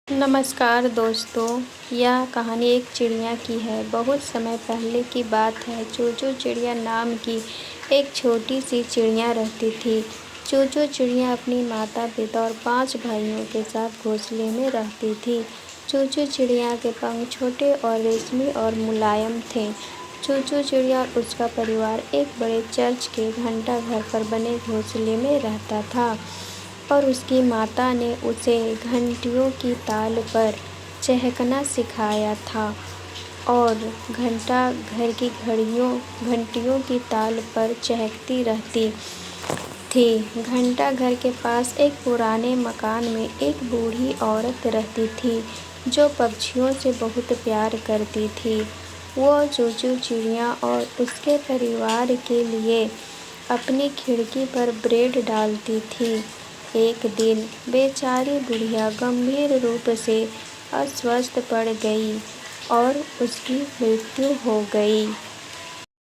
नमस्कार दोस्तों, यह कहानी एक चिड़िया की है। बहुत समय पहले की बात है। चूचू चिड़िया नाम की एक छोटी सी चिड़िया रहती थी। चूचू चिड़िया अपनी माता पिता और 5 भाइयों के साथ घोंसले में रहती थी। चूचू चिड़िया के पंख छोटे और रेशमी और मुलायम थे। चूचू चिड़िया और उसका परिवार एक बड़े चर्च के घंटा घर पर बने घोंसले में रहता था और उसकी माता ने उसे घंटियों की ताल पर चहकना सिखाया था और घंटा घर की घंटियों की ताल पर चहकती रहती थी। घंटा घर के पास एक पुराने मकान में एक बूढ़ी औरत रहती थी जो पक्षियों से बहुत प्यार करती थी। वो चूचू चिड़िया और उसके परिवार के लिए अपनी खिड़की पर ब्रेड डालती थी। एक दिन बेचारी बुढ़िया गंभीर रूप से अस्वस्थ पड़ गई और उसकी मृत्यु हो गई।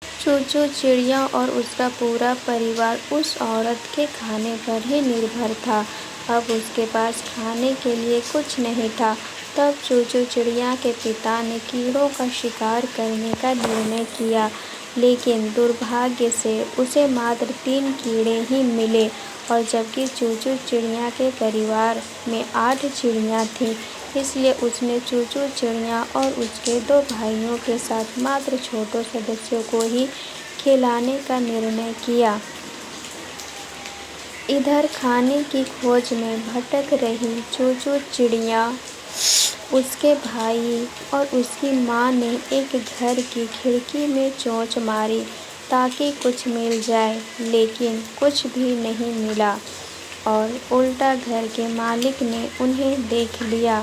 चूचू चिड़िया और उसका पूरा परिवार उस औरत के खाने पर ही निर्भर था। अब उसके पास खाने के लिए कुछ नहीं था। तब चूचू चिड़िया के पिता ने कीड़ों का शिकार करने का निर्णय किया, लेकिन दुर्भाग्य से उसे मात्र 3 कीड़े ही मिले और जबकि चूचू चिड़िया के परिवार में 8 चिड़ियाँ थीं, इसलिए उसने चूचू चिड़िया और उसके 2 भाइयों के साथ मात्र छोटे सदस्यों को ही खिलाने का निर्णय किया। इधर खाने की खोज में भटक रही चूचू चिड़िया, उसके भाई और उसकी माँ ने एक घर की खिड़की में चोंच मारी ताकि कुछ मिल जाए, लेकिन कुछ भी नहीं मिला और उल्टा घर के मालिक ने उन्हें देख लिया।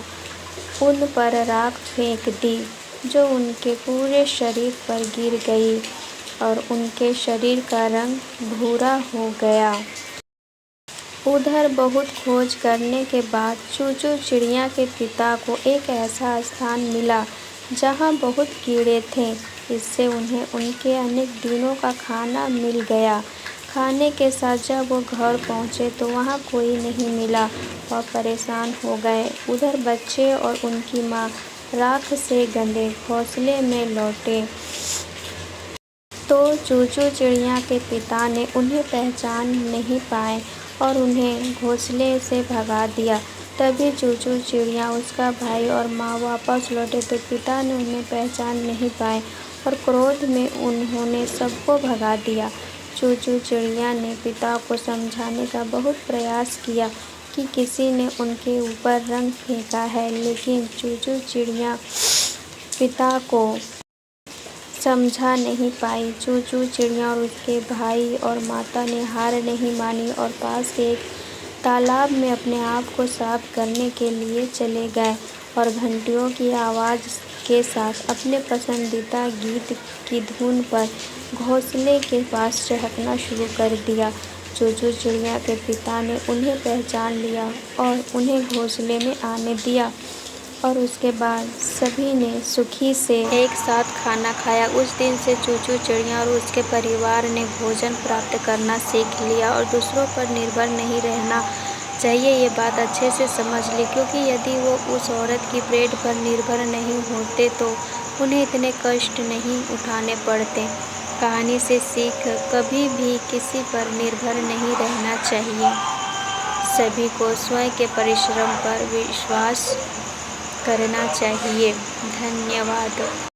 उन पर राख फेंक दी जो उनके पूरे शरीर पर गिर गई और उनके शरीर का रंग भूरा हो गया। उधर बहुत खोज करने के बाद चूचू चिड़िया के पिता को एक ऐसा स्थान मिला जहाँ बहुत कीड़े थे। इससे उन्हें उनके अनेक दिनों का खाना मिल गया। खाने के साथ जब वो घर पहुँचे तो वहाँ कोई नहीं मिला और परेशान हो गए। उधर बच्चे और उनकी माँ राख से गंदे घोंसले में लौटे तो चूचू चिड़िया के पिता ने उन्हें पहचान नहीं पाए और उन्हें घोंसले से भगा दिया। तभी चूचू चिड़िया, उसका भाई और माँ वापस लौटे तो पिता ने उन्हें पहचान नहीं पाए और क्रोध में उन्होंने सबको भगा दिया। चूचू चिड़िया ने पिता को समझाने का बहुत प्रयास किया कि किसी ने उनके ऊपर रंग फेंका है, लेकिन चूचू चिड़िया पिता को समझा नहीं पाई। चूचू चिड़िया और उसके भाई और माता ने हार नहीं मानी और पास के एक तालाब में अपने आप को साफ करने के लिए चले गए और घंटियों की आवाज़ के साथ अपने पसंदीदा गीत की धुन पर घोंसले के पास चहकना शुरू कर दिया। चूचू चिड़िया के पिता ने उन्हें पहचान लिया और उन्हें घोंसले में आने दिया और उसके बाद सभी ने सुखी से एक साथ खाना खाया। उस दिन से चूचू चिड़िया और उसके परिवार ने भोजन प्राप्त करना सीख लिया और दूसरों पर निर्भर नहीं रहना चाहिए। ये बात अच्छे से समझ ली, क्योंकि यदि वो उस औरत की ब्रेड पर निर्भर नहीं होते तो उन्हें इतने कष्ट नहीं उठाने पड़ते। कहानी से सीख, कभी भी किसी पर निर्भर नहीं रहना चाहिए। सभी को स्वयं के परिश्रम पर विश्वास करना चाहिए। धन्यवाद।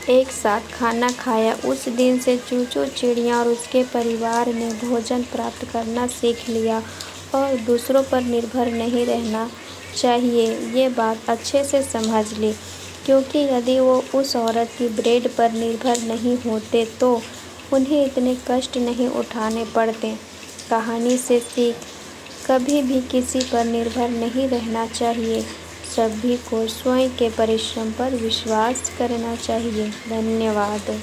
एक साथ खाना खाया। उस दिन से चूचू चिड़िया और उसके परिवार ने भोजन प्राप्त करना सीख लिया और दूसरों पर निर्भर नहीं रहना चाहिए। ये बात अच्छे से समझ ली, क्योंकि यदि वो उस औरत की ब्रेड पर निर्भर नहीं होते तो उन्हें इतने कष्ट नहीं उठाने पड़ते। कहानी से सीख, कभी भी किसी पर निर्भर नहीं रहना चाहिए। सभी को स्वयं के परिश्रम पर विश्वास करना चाहिए। धन्यवाद।